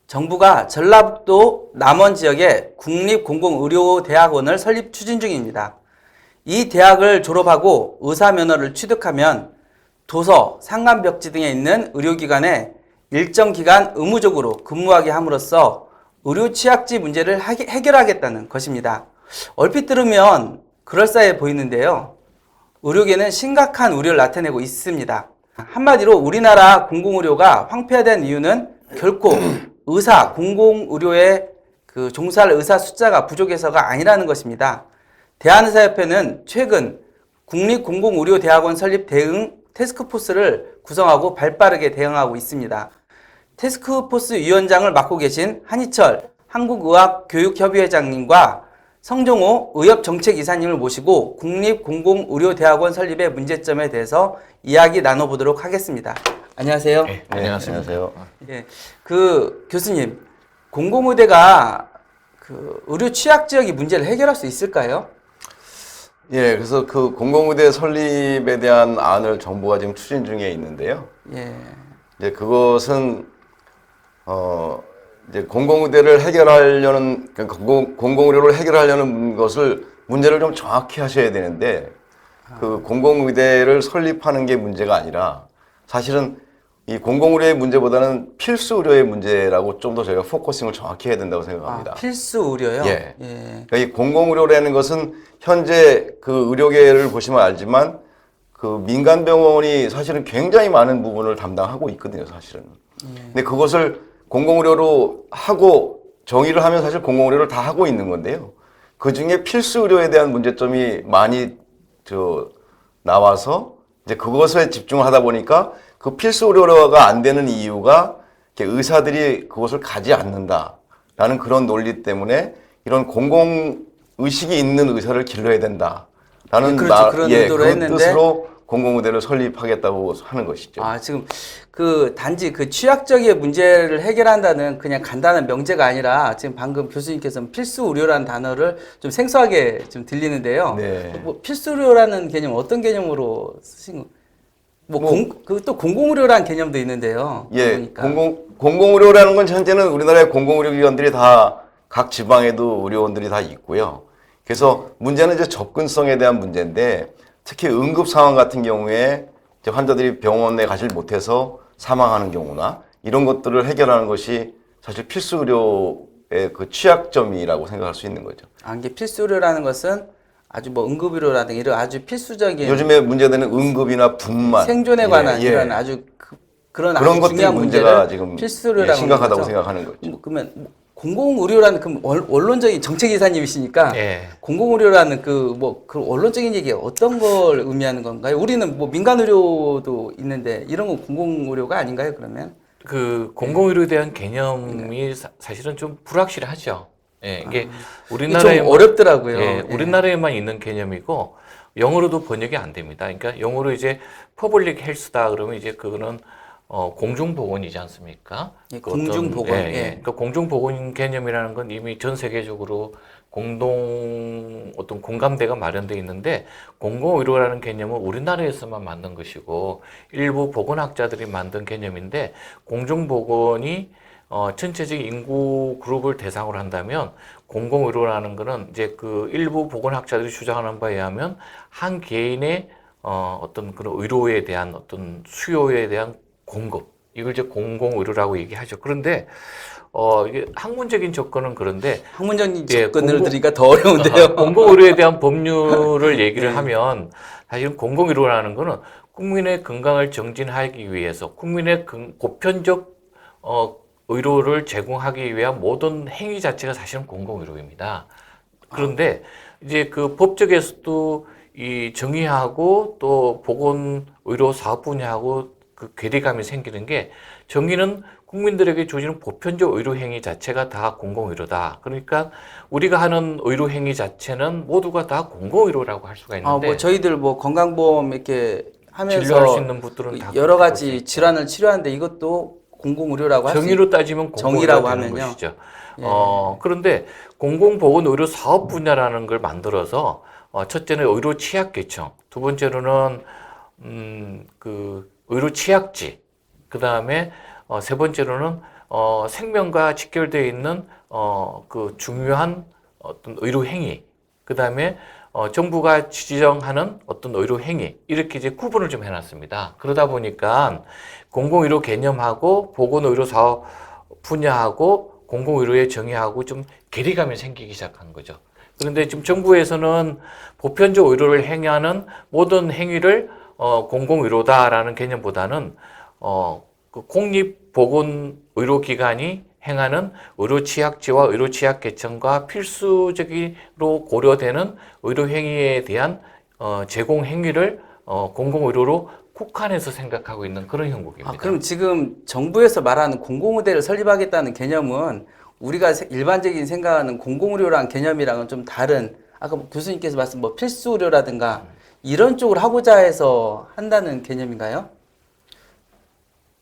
정부가 전라북도 남원 지역에 국립공공의료대학원을 설립 추진 중입니다. 이 대학을 졸업하고 의사 면허를 취득하면 도서, 상감벽지 등에 있는 의료기관에 일정 기간 의무적으로 근무하게 함으로써 의료 취약지 문제를 해결하겠다는 것입니다. 얼핏 들으면 그럴싸해 보이는데요. 의료계는 심각한 우려를 나타내고 있습니다. 한마디로 우리나라 공공의료가 황폐화된 이유는 결코 의사, 공공의료에 종사할 의사 숫자가 부족해서가 아니라는 것입니다. 대한의사협회는 최근 국립공공의료대학원 설립 대응 태스크포스를 구성하고 발빠르게 대응하고 있습니다. 태스크포스 위원장을 맡고 계신 한희철 한국의학교육협의회장님과 성종호 의협정책이사님을 모시고 국립공공의료대학원 설립의 문제점에 대해서 이야기 나눠보도록 하겠습니다. 안녕하세요. 네, 안녕하세요. 예, 교수님, 공공의대가 의료 취약 지역의 문제를 해결할 수 있을까요? 예, 그래서 그 공공의대 설립에 대한 안을 정부가 지금 추진 중에 있는데요. 예. 이제 그것은 이제 공공의대를 해결하려는 공공의료를 해결하려는 것을 문제를 좀 정확히 하셔야 되는데 그 공공의대를 설립하는 게 문제가 아니라 사실은 이 공공의료의 문제보다는 필수 의료의 문제라고 좀 더 저희가 포커싱을 정확히 해야 된다고 생각합니다. 필수 의료요? 예. 예. 그러니까 이 공공의료라는 것은 현재 그 의료계를 보시면 알지만 그 민간 병원이 사실은 굉장히 많은 부분을 담당하고 있거든요, 사실은. 근데 그것을 공공의료로 하고 정의를 하면 사실 공공의료를 다 하고 있는 건데요. 그 중에 필수 의료에 대한 문제점이 많이 나와서 이제 그것에 집중을 하다 보니까 그 필수 의료가 안 되는 이유가 의사들이 그것을 가지 않는다라는 그런 논리 때문에 이런 공공 의식이 있는 의사를 길러야 된다라는 그렇죠. 그런 의도로 그 했는데 뜻으로 공공의대를 설립하겠다고 하는 것이죠. 지금 단지 취약적의 문제를 해결한다는 그냥 간단한 명제가 아니라 지금 방금 교수님께서는 필수 의료라는 단어를 좀 생소하게 좀 들리는데요. 네. 필수 의료라는 개념 어떤 개념으로 쓰신 또 공공의료라는 개념도 있는데요. 예, 그러니까. 공공의료라는 건 현재는 우리나라의 공공의료기관들이 다 각 지방에도 의료원들이 다 있고요. 그래서 문제는 이제 접근성에 대한 문제인데 특히 응급 상황 같은 경우에 이제 환자들이 병원에 가지 못해서 사망하는 경우나 이런 것들을 해결하는 것이 사실 필수 의료의 그 취약점이라고 생각할 수 있는 거죠. 이게 필수 의료라는 것은 아주 응급의료라든가 이런 아주 필수적인 요즘에 문제되는 응급이나 분만 생존에 관한 이런 아주 그런 아주 중요한 문제가 지금 필수 의료라고 심각하다고 생각하는 거죠. 그러면 공공의료라는 원론적인 정책이사님이시니까 공공의료라는 그 원론적인 얘기 어떤 걸 의미하는 건가요? 우리는 민간의료도 있는데 이런 건 공공의료가 아닌가요? 그러면 그 공공의료에 대한 개념이 사실은 좀 불확실하죠. 예, 이게 우리나라에 좀 어렵더라고요. 예, 우리나라에만 있는 개념이고 영어로도 번역이 안 됩니다. 그러니까 영어로 이제 퍼블릭 헬스다 그러면 이제 그거는 공중보건이지 않습니까? 예, 공중보건. 예, 예. 그러니까 공중보건 개념이라는 건 이미 전 세계적으로 어떤 공감대가 마련되어 있는데 공공의료라는 개념은 우리나라에서만 만든 것이고 일부 보건학자들이 만든 개념인데 공중보건이 전체적 인구 그룹을 대상으로 한다면 공공의료라는 거는 이제 그 일부 보건학자들이 주장하는 바에 의하면 한 개인의 어떤 그런 의료에 대한 어떤 수요에 대한 공급, 이걸 이제 공공의료라고 얘기하죠. 그런데 이게 학문적인 접근은 그런데 학문적인 접근을 드리기가 더 어려운데요. 공공의료에 대한 법률을 얘기를 하면 사실은 공공의료라는 거는 국민의 건강을 정진하기 위해서 국민의 보편적 의료를 제공하기 위한 모든 행위 자체가 사실은 공공의료입니다. 그런데 이제 그 법적에서도 이 정의하고 또 보건의료 사업 분야하고 그 괴리감이 생기는 게 정의는 국민들에게 주어지는 보편적 의료 행위 자체가 다 공공의료다. 그러니까 우리가 하는 의료 행위 자체는 모두가 다 공공의료라고 할 수가 있는데 저희들 건강보험 이렇게 하면서 진료할 수 있는 분들은 다 여러 가지 질환을 치료하는데 이것도 공공의료라고 할 수 정의로 따지면 공공의료라고 하는 것이죠. 예. 그런데 공공보건의료 사업 분야라는 걸 만들어서 첫째는 의료 취약계층, 두 번째로는 그 의료 취약지, 그 다음에 세 번째로는 생명과 직결되어 있는 그 중요한 어떤 의료 행위, 그 다음에 정부가 지정하는 어떤 의료 행위, 이렇게 이제 구분을 좀 해놨습니다. 그러다 보니까 공공의료 개념하고 보건의료 사업 분야하고 공공의료의 정의하고 좀 괴리감이 생기기 시작한 거죠. 그런데 지금 정부에서는 보편적 의료를 행하는 모든 행위를 공공의료다라는 개념보다는 그 공립보건의료기관이 행하는 의료취약지와 의료취약계층과 필수적으로 고려되는 의료행위에 대한 제공 행위를 공공의료로 국한해서 생각하고 있는 그런 형국입니다. 그럼 지금 정부에서 말하는 공공의대를 설립하겠다는 개념은 우리가 일반적인 생각하는 공공의료라는 개념이랑은 좀 다른, 아까 교수님께서 말씀 뭐 필수의료라든가 이런 쪽을 하고자 해서 한다는 개념인가요?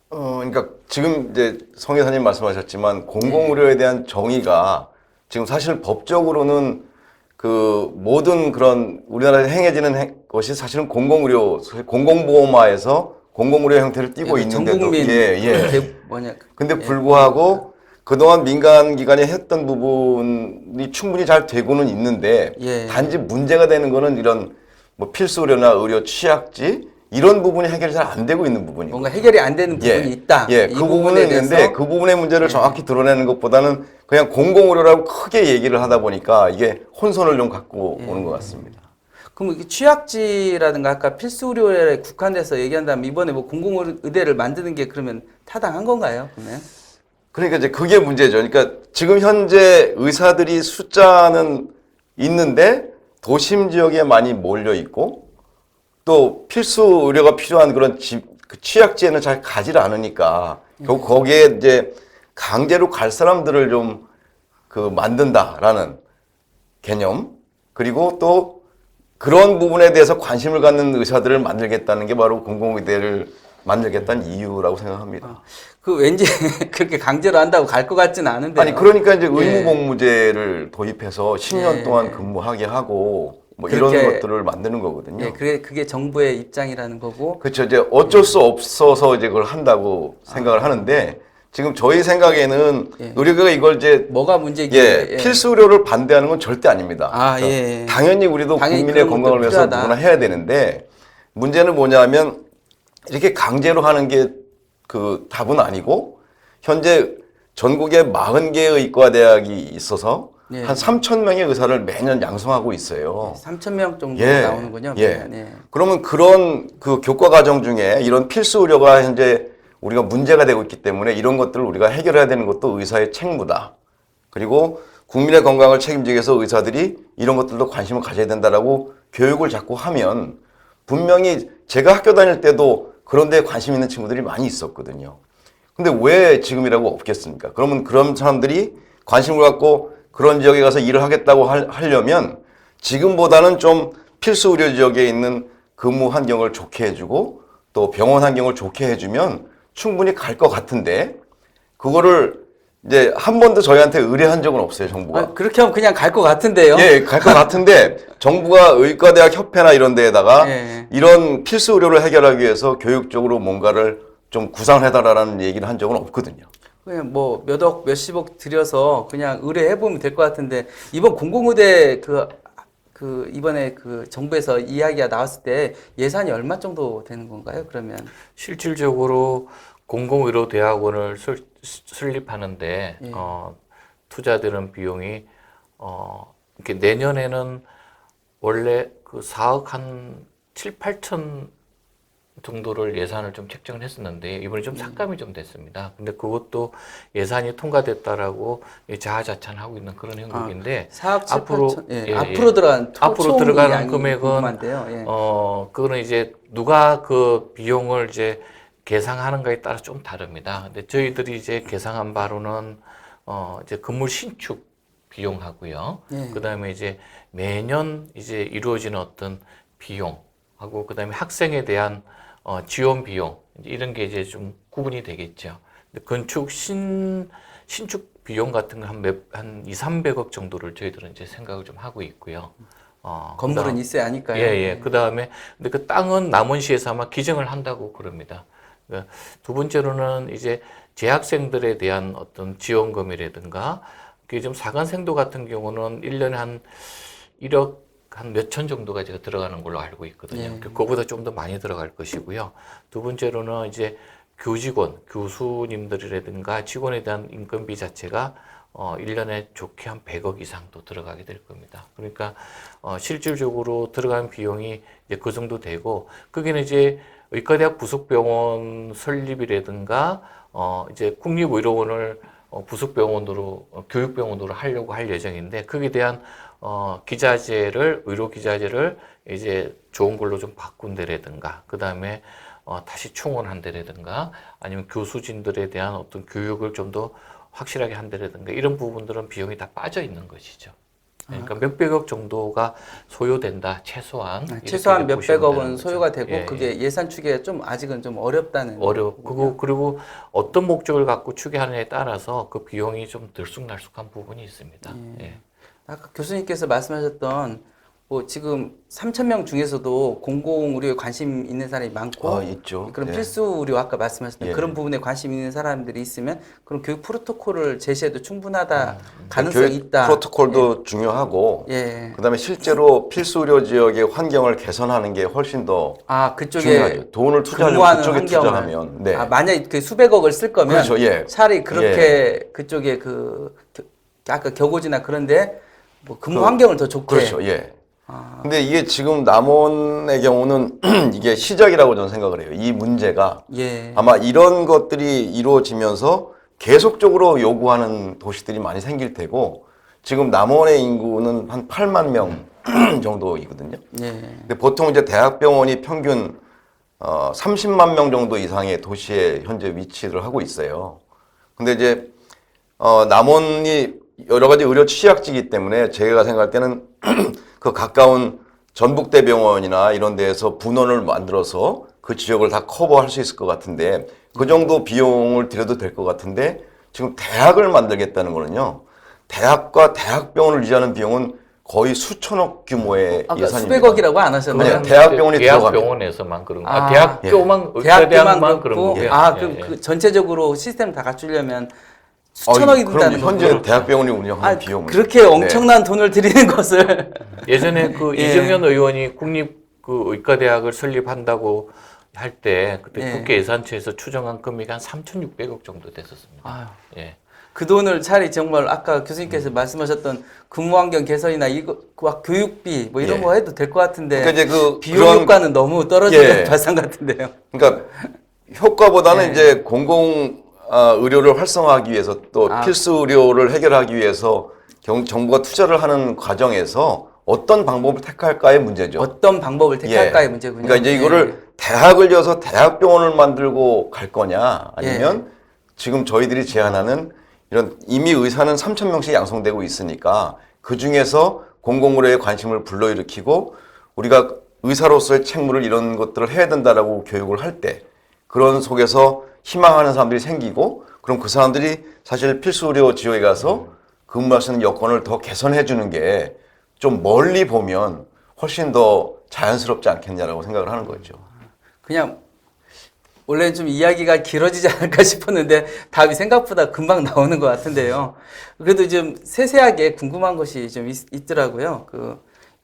그러니까 지금 이제 성 여사님 말씀하셨지만 공공의료에 대한 정의가 지금 사실 법적으로는 그 모든 그런 우리나라에 행해지는 것이 사실은 공공의료, 공공보험화에서 공공의료 형태를 띠고 있는데도 전국민 뭐냐? 근데 불구하고 그동안 민간 기관이 했던 부분이 충분히 잘 되고는 있는데 단지 문제가 되는 거는 이런 뭐 필수의료나 의료 취약지 이런 부분이 해결이 잘 안 되고 있는 부분이고 뭔가 해결이 안 되는 부분이 있다. 그 부분은 있는데 그 부분의 문제를 정확히 드러내는 것보다는 그냥 공공의료라고 크게 얘기를 하다 보니까 이게 혼선을 좀 갖고 오는 것 같습니다. 그럼 이게 취약지라든가 아까 필수의료에 국한돼서 얘기한다면 이번에 뭐 공공의대를 만드는 게 그러면 타당한 건가요? 그러면? 그러니까 이제 그게 문제죠. 그러니까 지금 현재 의사들이 숫자는 있는데 도심 지역에 많이 몰려 있고 또 필수 의료가 필요한 그런 그 취약지에는 잘 가지를 않으니까 결국 거기에 이제 강제로 갈 사람들을 좀 그 만든다라는 개념, 그리고 또 그런 부분에 대해서 관심을 갖는 의사들을 만들겠다는 게 바로 공공의대를 만들겠다는 이유라고 생각합니다. 그 왠지 그렇게 강제로 한다고 갈 것 같지는 않은데. 아니 그러니까 이제 의무복무제를 도입해서 10년 동안 근무하게 하고 뭐 이런 것들을 만드는 거거든요. 그게 정부의 입장이라는 거고. 그렇죠. 이제 어쩔 수 없어서 이제 그걸 한다고 생각을 하는데 지금 저희 생각에는 의료계가 이걸 이제 뭐가 문제기? 필수 의료를 반대하는 건 절대 아닙니다. 당연히 우리도 국민의 건강을 위해서 누구나 해야 되는데 문제는 뭐냐면 이렇게 강제로 하는 게 그 답은 아니고 현재 전국에 40개의 의과대학이 있어서 한 3,000명의 의사를 매년 양성하고 있어요. 3,000명 정도 나오는군요. 그러면 그런 그 교과 과정 중에 이런 필수 의료가 현재 우리가 문제가 되고 있기 때문에 이런 것들을 우리가 해결해야 되는 것도 의사의 책무다. 그리고 국민의 건강을 책임지기 위해서 의사들이 이런 것들도 관심을 가져야 된다라고 교육을 자꾸 하면 분명히 제가 학교 다닐 때도 그런 데에 관심 있는 친구들이 많이 있었거든요. 근데 왜 지금이라고 없겠습니까? 그러면 그런 사람들이 관심을 갖고 그런 지역에 가서 일을 하겠다고 하려면 지금보다는 좀 필수 의료 지역에 있는 근무 환경을 좋게 해주고 또 병원 환경을 좋게 해주면 충분히 갈 것 같은데 그거를 이제 한 번도 저희한테 의뢰한 적은 없어요, 정부가. 그렇게 하면 그냥 갈 것 같은데요? 갈 것 같은데 정부가 의과대학 협회나 이런 데에다가 이런 필수 의료를 해결하기 위해서 교육적으로 뭔가를 좀 구상해달라는 얘기를 한 적은 없거든요. 그냥 뭐 몇 억, 몇십억 들여서 그냥 의뢰해보면 될 것 같은데 이번 공공의대 이번에 그 정부에서 이야기가 나왔을 때 예산이 얼마 정도 되는 건가요, 그러면? 실질적으로 공공의료대학원을 설립하는데 투자되는 비용이 이렇게 내년에는 원래 그 4억 한 7, 8천 정도를 예산을 좀 책정을 했었는데 이번에 좀 삭감이 좀 됐습니다. 근데 그것도 예산이 통과됐다라고 자화자찬하고 있는 그런 형국인데 4억 7, 앞으로 8천. 앞으로 들어간 앞으로 들어가는 금액은 궁금한데요. 그거는 이제 누가 그 비용을 이제 계상하는가에 따라 좀 다릅니다. 근데 저희들이 이제 계상한 바로는 이제 건물 신축 비용하고요. 그다음에 이제 매년 이제 이루어지는 어떤 비용하고 그다음에 학생에 대한 지원 비용 이런 게 이제 좀 구분이 되겠죠. 근데 건축 신축 비용 같은 거 한 2, 300억 정도를 저희들은 이제 생각을 좀 하고 있고요. 건물은 있어야 하니까요. 그다음에 근데 그 땅은 남원시에서 아마 기증을 한다고 그럽니다. 두 번째로는 이제 재학생들에 대한 어떤 지원금이라든가 그게 좀 사관생도 같은 경우는 1년에 한 1억 한 몇천 정도가 제가 들어가는 걸로 알고 있거든요. 그거보다 좀 더 많이 들어갈 것이고요. 두 번째로는 이제 교직원, 교수님들이라든가 직원에 대한 인건비 자체가 1년에 좋게 한 100억 이상도 들어가게 될 겁니다. 그러니까 실질적으로 들어간 비용이 이제 그 정도 되고, 거기는 이제 의과대학 부속병원 설립이라든가 이제 국립의료원을 부속병원으로 교육병원으로 하려고 할 예정인데, 거기에 대한 기자재를 의료 기자재를 이제 좋은 걸로 좀 바꾼다라든가, 그 다음에 다시 충원한다라든가, 아니면 교수진들에 대한 어떤 교육을 좀 더 확실하게 한다라든가, 이런 부분들은 비용이 다 빠져 있는 것이죠. 그러니까 몇백억 정도가 소요된다, 최소한. 최소한 몇백억은 거죠. 소요가 되고, 예, 그게 예산 추계가 좀 아직은 좀 어렵다는. 그리고 어떤 목적을 갖고 추계하느냐에 따라서 그 비용이 좀 들쑥날쑥한 부분이 있습니다. 예. 아까 교수님께서 말씀하셨던 뭐 지금 3,000명 중에서도 공공의료에 관심 있는 사람이 많고, 있죠. 그런 예. 필수 의료 아까 말씀하셨던 예. 그런 부분에 관심 있는 사람들이 있으면 그런 교육 프로토콜을 제시해도 충분하다, 가능성이 교육 있다. 프로토콜도 중요하고, 예. 그다음에 실제로 필수 의료 지역의 환경을 개선하는 게 훨씬 더 그쪽에 중요하죠. 돈을 투자하려면 근무하는 그쪽에 환경을, 투자하면. 네. 만약에 그 수백억을 쓸 거면 그렇죠. 예. 차라리 그렇게 그쪽에 아까 겨고지나 그런데 뭐 근무 환경을 더 좋게. 그렇죠. 예. 근데 이게 지금 남원의 경우는 이게 시작이라고 저는 생각을 해요. 이 문제가 예. 아마 이런 것들이 이루어지면서 계속적으로 요구하는 도시들이 많이 생길 테고, 지금 남원의 인구는 한 8만 명 정도이거든요. 예. 근데 보통 이제 대학병원이 평균 30만 명 정도 이상의 도시에 현재 위치를 하고 있어요. 근데 이제 남원이 여러 가지 의료 취약지이기 때문에 제가 생각할 때는 그 가까운 전북대병원이나 이런 데에서 분원을 만들어서 그 지역을 다 커버할 수 있을 것 같은데, 그 정도 비용을 들여도 될 것 같은데, 지금 대학을 만들겠다는 거는요, 대학과 대학병원을 유지하는 비용은 거의 수천억 규모의 아까 예산입니다. 수백억이라고 안 하셨나요? 아니요, 대학병원이 대학병원에서만 그런 거. 대학교만 대학교만 그런 그렇고, 거고요. 그럼 그 전체적으로 시스템 다 갖추려면 수천억이 든다는 그럼 현재 거죠. 대학병원이 운영하는 비용은 그렇게 엄청난 돈을 들이는 것을 예전에 그 예. 이정현 의원이 국립 그 의과대학을 설립한다고 할 때 그때 예. 국회 예산처에서 추정한 금액이 한 3,600억 정도 됐었습니다. 아유. 예. 그 돈을 차라리 정말 아까 교수님께서 말씀하셨던 근무환경 개선이나 이거 교육비 뭐 이런 예. 거 해도 될 것 같은데, 그러니까 이제 비용 효과는 너무 떨어지는 예. 발상 같은데요. 그러니까 효과보다는 예. 이제 공공 의료를 활성화하기 위해서, 또 필수 의료를 해결하기 위해서 정부가 투자를 하는 과정에서 어떤 방법을 택할까의 문제죠. 어떤 방법을 택할까의 예. 문제군요. 그러니까 이제 이거를 대학을 여서 대학병원을 만들고 갈 거냐, 아니면 지금 저희들이 제안하는 이런 이미 의사는 3,000명씩 양성되고 있으니까 그 중에서 공공의료에 관심을 불러일으키고 우리가 의사로서의 책무를 이런 것들을 해야 된다라고 교육을 할 때, 그런 속에서 희망하는 사람들이 생기고, 그럼 그 사람들이 사실 필수의료 지역에 가서 근무할 수 있는 여건을 더 개선해 주는 게 좀 멀리 보면 훨씬 더 자연스럽지 않겠냐라고 생각을 하는 거죠. 그냥 원래는 좀 이야기가 길어지지 않을까 싶었는데 답이 생각보다 금방 나오는 것 같은데요. 그래도 좀 세세하게 궁금한 것이 좀 있더라고요.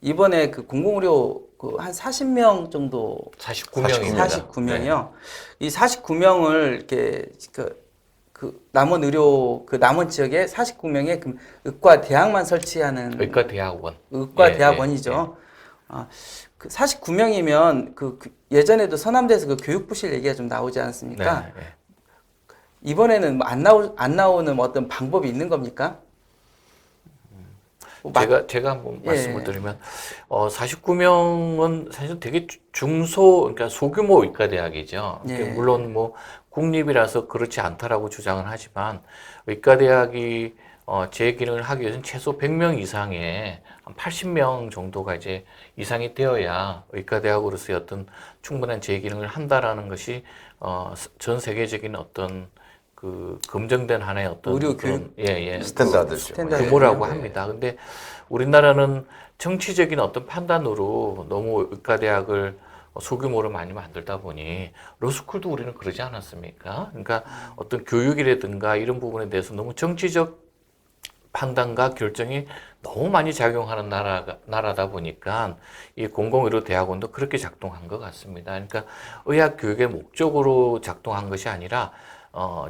이번에 공공의료 한 40명 정도 49명입니다. 49명이요. 이 49명을 이렇게 남원 의료 남원 지역에 49명의 의과 대학만 설치하는 의과대학원. 의과대학원이죠. 그 49명이면 예전에도 서남대에서 교육부실 얘기가 좀 나오지 않았습니까? 네. 이번에는 안 나오는 어떤 방법이 있는 겁니까? 제가 한번 말씀을 드리면 49명은 사실 되게 그러니까 소규모 의과대학이죠. 물론 뭐 국립이라서 그렇지 않다라고 주장을 하지만, 의과대학이 제 기능을 하기 위해서는 최소 100명 이상의 한 80명 정도가 이제 이상이 되어야 의과대학으로서의 어떤 충분한 제 기능을 한다라는 것이 전 세계적인 어떤 검증된 하나의 어떤 의료 교육 스탠다드죠. 규모라고 합니다. 근데 우리나라는 정치적인 어떤 판단으로 너무 의과대학을 소규모로 많이 만들다 보니 로스쿨도 우리는 그러지 않았습니까? 그러니까 어떤 교육이라든가 이런 부분에 대해서 너무 정치적 판단과 결정이 너무 많이 작용하는 나라다 보니까 이 공공의료 대학원도 그렇게 작동한 것 같습니다. 그러니까 의학 교육의 목적으로 작동한 것이 아니라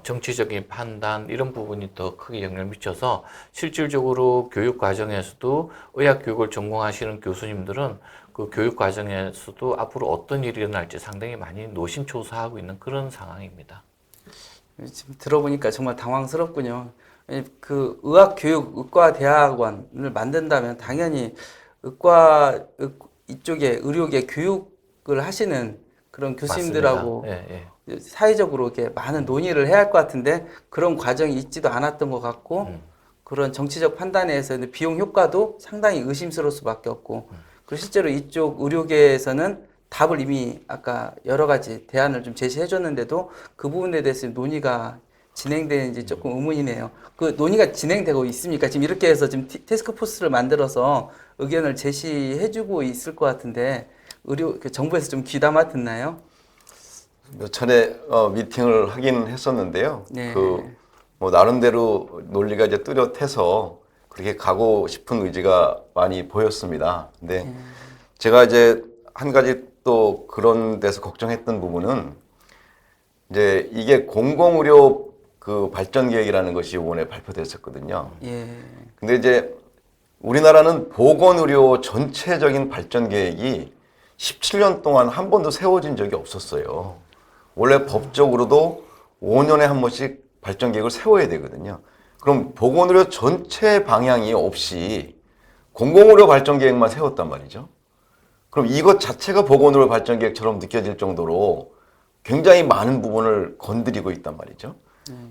정치적인 판단 이런 부분이 더 크게 영향을 미쳐서 실질적으로 교육 과정에서도 의학 교육을 전공하시는 교수님들은 그 교육 과정에서도 앞으로 어떤 일이 일어날지 상당히 많이 노심초사하고 있는 그런 상황입니다. 지금 들어보니까 정말 당황스럽군요. 그 의학교육의과대학원을 만든다면 당연히 이쪽에 의료계 교육을 하시는 그런 교수님들하고 사회적으로 이렇게 많은 논의를 해야 할 것 같은데 그런 과정이 있지도 않았던 것 같고 그런 정치적 판단에 의해서 비용 효과도 상당히 의심스러울 수밖에 없고 그리고 실제로 이쪽 의료계에서는 답을 이미 아까 여러 가지 대안을 좀 제시해 줬는데도 그 부분에 대해서 논의가 진행되는지 조금 의문이네요. 그 논의가 진행되고 있습니까? 지금 이렇게 해서 지금 태스크포스를 만들어서 의견을 제시해주고 있을 것 같은데 정부에서 좀 귀담아 듣나요? 몇 차례 미팅을 하긴 했었는데요. 네. 뭐 나름대로 논리가 이제 뚜렷해서 그렇게 가고 싶은 의지가 많이 보였습니다. 근데 제가 이제 한 가지 또 그런 데서 걱정했던 부분은 이제 이게 공공의료 그 발전 계획이라는 것이 이번에 발표됐었거든요. 예. 근데 이제 우리나라는 보건의료 전체적인 발전 계획이 17년 동안 한 번도 세워진 적이 없었어요. 원래 법적으로도 5년에 한 번씩 발전 계획을 세워야 되거든요. 그럼 보건의료 전체 방향이 없이 공공의료 발전 계획만 세웠단 말이죠. 그럼 이것 자체가 보건의료 발전 계획처럼 느껴질 정도로 굉장히 많은 부분을 건드리고 있단 말이죠.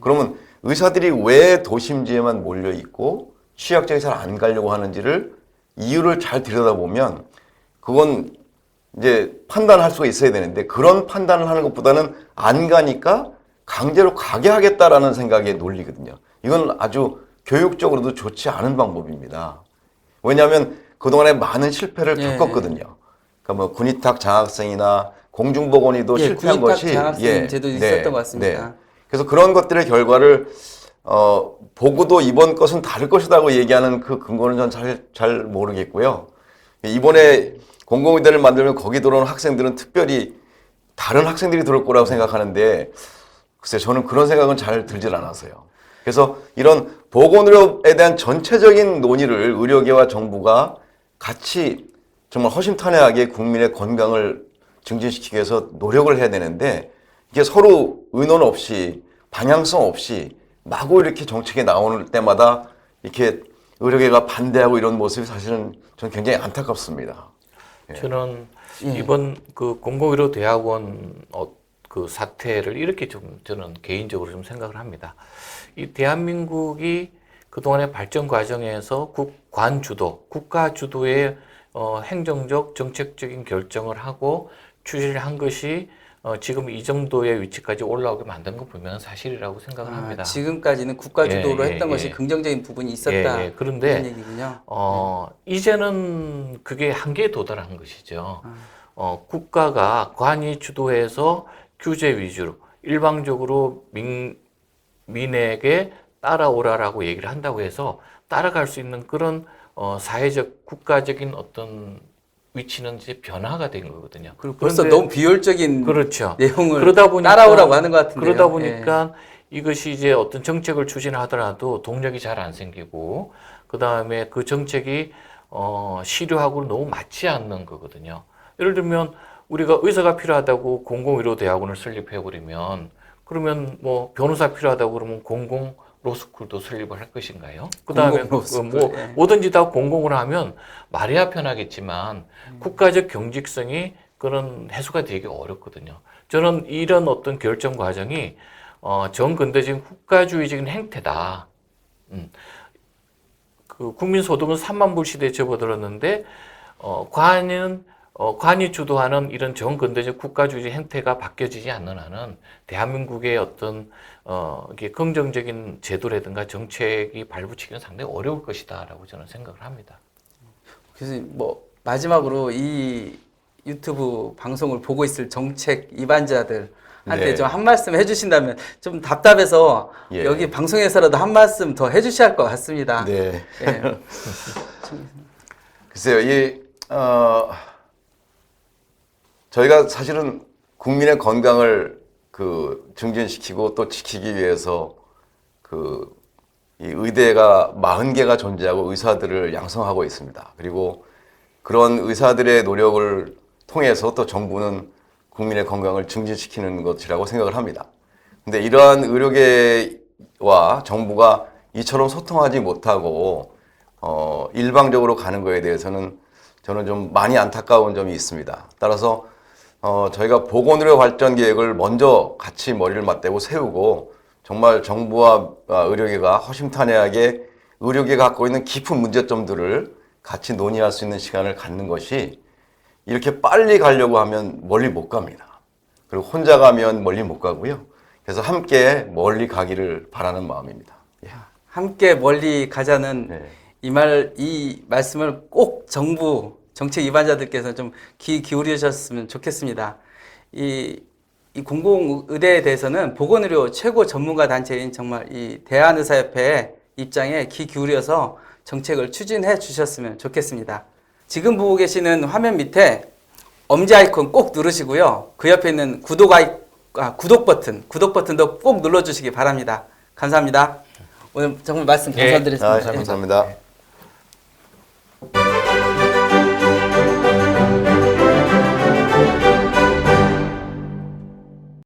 그러면 의사들이 왜 도심지에만 몰려 있고 취약 지역에 잘 안 가려고 하는지를 이유를 잘 들여다보면 그건 이제 판단할 수가 있어야 되는데 그런 판단을 하는 것보다는 안 가니까 강제로 가게 하겠다라는 생각의 논리거든요. 이건 아주 교육적으로도 좋지 않은 방법입니다. 왜냐하면 그동안에 많은 실패를 겪었거든요. 그러니까 뭐 군의탁 장학생이나 공중보건의도 실패한 것이 장학생 제도 있었던 것 같습니다. 그래서 그런 것들의 결과를 보고도 이번 것은 다를 것이라고 얘기하는 그 근거는 전 잘 모르겠고요. 이번에 공공의대를 만들면 거기 들어오는 학생들은 특별히 다른 학생들이 들어올 거라고 생각하는데 글쎄 저는 그런 생각은 잘 들질 않아서요. 그래서 이런 보건의료에 대한 전체적인 논의를 의료계와 정부가 같이 정말 허심탄회하게 국민의 건강을 증진시키기 위해서 노력을 해야 되는데 이게 서로 의논 없이 방향성 없이 마구 이렇게 정책이 나오는 때마다 이렇게 의료계가 반대하고 이런 모습이 사실은 저는 굉장히 안타깝습니다. 저는 이번 그 공공의료 대학원 그 사태를 이렇게 좀 저는 개인적으로 좀 생각을 합니다. 이 대한민국이 그동안의 발전 과정에서 국가 주도의 행정적 정책적인 결정을 하고 추진을 한 것이 지금 이 정도의 위치까지 올라오게 만든 거 보면 사실이라고 생각을 합니다. 지금까지는 국가 주도로 했던 것이 긍정적인 부분이 있었다. 그런데 이런 얘기군요. 이제는 그게 한계에 도달한 것이죠. 국가가 관이 주도해서 규제 위주로 일방적으로 민에게 따라오라라고 얘기를 한다고 해서 따라갈 수 있는 그런 사회적 국가적인 어떤 위치는 이제 변화가 된 거거든요. 그리고 벌써 너무 비효율적인 그렇죠. 내용을 그러다 보니까, 따라오라고 하는 것 같은데요. 그러다 보니까 이것이 이제 어떤 정책을 추진하더라도 동력이 잘 안 생기고 그 다음에 그 정책이 실효하고 너무 맞지 않는 거거든요. 예를 들면 우리가 의사가 필요하다고 공공의료대학원을 설립해버리면 그러면 뭐 변호사 필요하다고 그러면 공공 로스쿨도 설립을 할 것인가요? 그 다음에 뭐든지 다 공공을 하면 말해야 편하겠지만 국가적 경직성이 그런 해소가 되기 어렵거든요. 저는 이런 어떤 결정 과정이 정근대적인 국가주의적인 행태다. 그 국민소득은 3만 불 시대에 접어들었는데 관이 주도하는 이런 정근대적 국가주의 행태가 바뀌어지지 않는 한은 대한민국의 어떤 이게 긍정적인 제도라든가 정책이 발붙이기는 상당히 어려울 것이다라고 저는 생각을 합니다. 그래서 뭐 마지막으로 이 유튜브 방송을 보고 있을 정책 입안자들한테 네. 좀 한 말씀 해주신다면 좀 답답해서 예. 여기 방송에서라도 한 말씀 더 해주셔야 할 것 같습니다. 네. 예. 글쎄요, 저희가 사실은 국민의 건강을 증진시키고 또 지키기 위해서 이 의대가 40개가 존재하고 의사들을 양성하고 있습니다. 그리고 그런 의사들의 노력을 통해서 또 정부는 국민의 건강을 증진시키는 것이라고 생각을 합니다. 근데 이러한 의료계와 정부가 이처럼 소통하지 못하고 일방적으로 가는 거에 대해서는 저는 좀 많이 안타까운 점이 있습니다. 따라서 저희가 보건의료 발전 계획을 먼저 같이 머리를 맞대고 세우고 정말 정부와 의료계가 허심탄회하게 의료계가 갖고 있는 깊은 문제점들을 같이 논의할 수 있는 시간을 갖는 것이 이렇게 빨리 가려고 하면 멀리 못 갑니다. 그리고 혼자 가면 멀리 못 가고요. 그래서 함께 멀리 가기를 바라는 마음입니다. 예. 함께 멀리 가자는 네. 이 말씀을 꼭 정부 정책 입안자들께서 좀 귀 기울이셨으면 좋겠습니다. 이 공공의대에 대해서는 보건의료 최고 전문가 단체인 정말 이 대한의사협회의 입장에 귀 기울여서 정책을 추진해 주셨으면 좋겠습니다. 지금 보고 계시는 화면 밑에 엄지 아이콘 꼭 누르시고요. 그 옆에 있는 구독 버튼도 꼭 눌러주시기 바랍니다. 감사합니다. 오늘 정말 말씀 감사드렸습니다. 감사합니다.